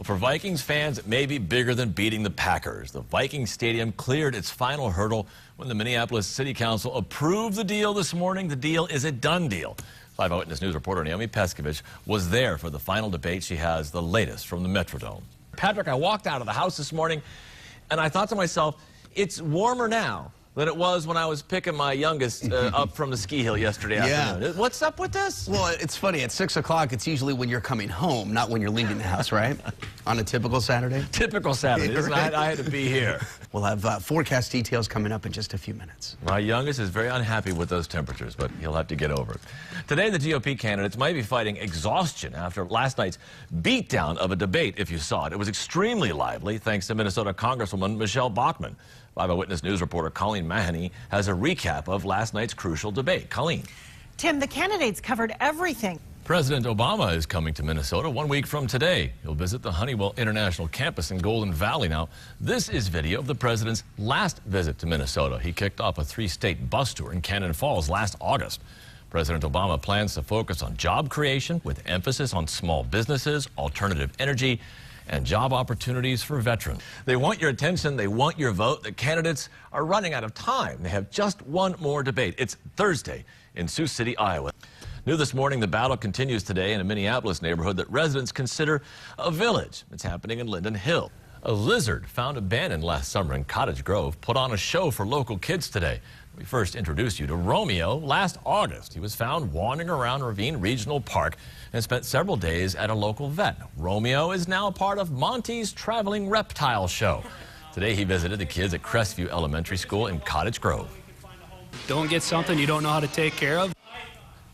Well, for Vikings fans, it may be bigger than beating the Packers. The Vikings Stadium cleared its final hurdle when the Minneapolis City Council approved the deal this morning. The deal is a done deal. 5 Eyewitness News reporter Naomi Pescovich was there for the final debate. She has the latest from the Metrodome. Patrick, I walked out of the house this morning, and I thought to myself, it's warmer now than it was when I was picking my youngest up from the ski hill yesterday afternoon. What's up with this? Well, it's funny. At 6 o'clock, it's usually when you're coming home, not when you're leaving the house, right? On a typical Saturday? Typical Saturday. Right? I had to be here. We'll have forecast details coming up in just a few minutes. My youngest is very unhappy with those temperatures, but he'll have to get over it. Today, the GOP candidates might be fighting exhaustion after last night's beatdown of a debate, if you saw it. It was extremely lively, thanks to Minnesota Congresswoman Michelle Bachmann. 5 Eyewitness News reporter Colleen Mahoney has a recap of last night's crucial debate. Colleen. Tim, the candidates covered everything. President Obama is coming to Minnesota 1 week from today. He'll visit the Honeywell International Campus in Golden Valley. Now, this is video of the president's last visit to Minnesota. He kicked off a 3-state bus tour in Cannon Falls last August. President Obama plans to focus on job creation with emphasis on small businesses, alternative energy, and job opportunities for veterans. They want your attention. They want your vote. The candidates are running out of time. They have just one more debate. It's Thursday in Sioux City, Iowa. New this morning, the battle continues today in a Minneapolis neighborhood that residents consider a village. It's happening in Linden Hill. A lizard found abandoned last summer in Cottage Grove put on a show for local kids today. We first introduced you to Romeo last August. He was found wandering around Ravine Regional Park and spent several days at a local vet. Romeo is now part of Monty's Traveling Reptile Show. Today he visited the kids at Crestview Elementary School in Cottage Grove. Don't get something you don't know how to take care of.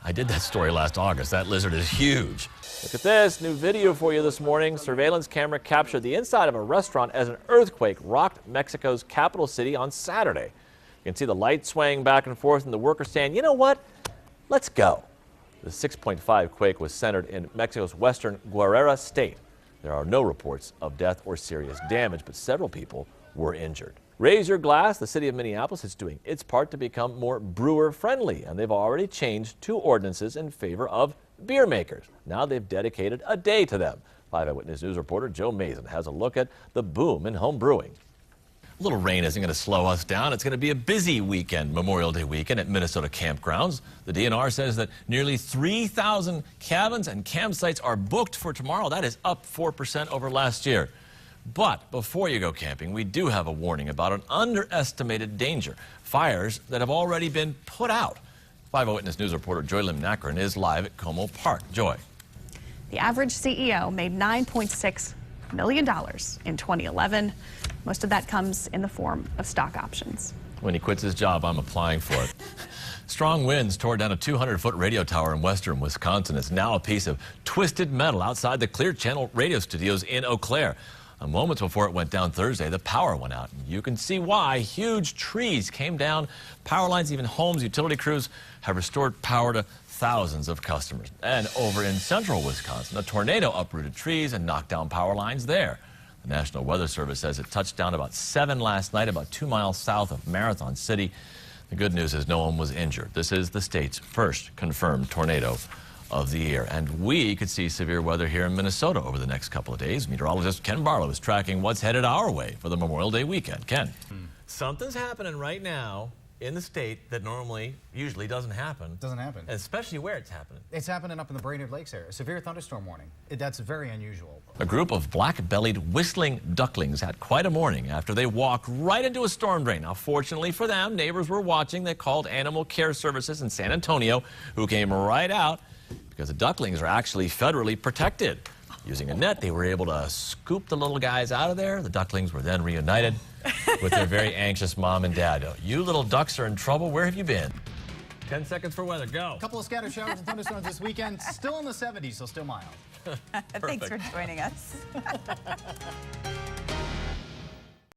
I did that story last August. That lizard is huge. Look at this new video for you this morning. Surveillance camera captured the inside of a restaurant as an earthquake rocked Mexico's capital city on Saturday. You can see the light swaying back and forth and the workers saying, you know what, let's go. The 6.5 quake was centered in Mexico's western Guerrero state. There are no reports of death or serious damage, but several people were injured. Raise your glass. The city of Minneapolis is doing its part to become more brewer friendly, and they've already changed 2 ordinances in favor of beer makers. Now they've dedicated a day to them. 5 Eyewitness News reporter Joe Mason has a look at the boom in home brewing. A little rain isn't going to slow us down. It's going to be a busy weekend, Memorial Day weekend at Minnesota campgrounds. The DNR says that nearly 3,000 cabins and campsites are booked for tomorrow. That is up 4% over last year. But before you go camping, we do have a warning about an underestimated danger: fires that have already been put out. 5 Eyewitness News reporter Joy Lim-Nakran is live at Como Park. Joy. The average CEO made $9.6 million in 2011. Most of that comes in the form of stock options. When he quits his job, I'm applying for it. Strong winds tore down a 200-foot radio tower in western Wisconsin. It's now a piece of twisted metal outside the Clear Channel radio studios in Eau Claire. Moments before it went down Thursday, the power went out. You can see why. Huge trees came down. Power lines, even homes, utility crews have restored power to thousands of customers. And over in central Wisconsin, a tornado uprooted trees and knocked down power lines there. The National Weather Service says it touched down about 7 last night, about 2 miles south of Marathon City. The good news is no one was injured. This is the state's first confirmed tornado of the year. And we could see severe weather here in Minnesota over the next couple of days. Meteorologist Ken Barlow is tracking what's headed our way for the Memorial Day weekend. Ken. Something's happening right now in the state that usually doesn't happen. Doesn't happen. Especially where it's happening. It's happening up in the Brainerd Lakes area. Severe thunderstorm warning. That's very unusual. A group of black-bellied whistling ducklings had quite a morning after they walked right into a storm drain. Now, fortunately for them, neighbors were watching. They called Animal Care Services in San Antonio, who came right out because the ducklings are actually federally protected. Using a net, they were able to scoop the little guys out of there. The ducklings were then reunited with their very anxious mom and dad. You little ducks are in trouble. Where have you been? 10 seconds for weather. Go. A couple of scattered showers and thunderstorms this weekend. Still in the 70s, so still mild. Thanks for joining us.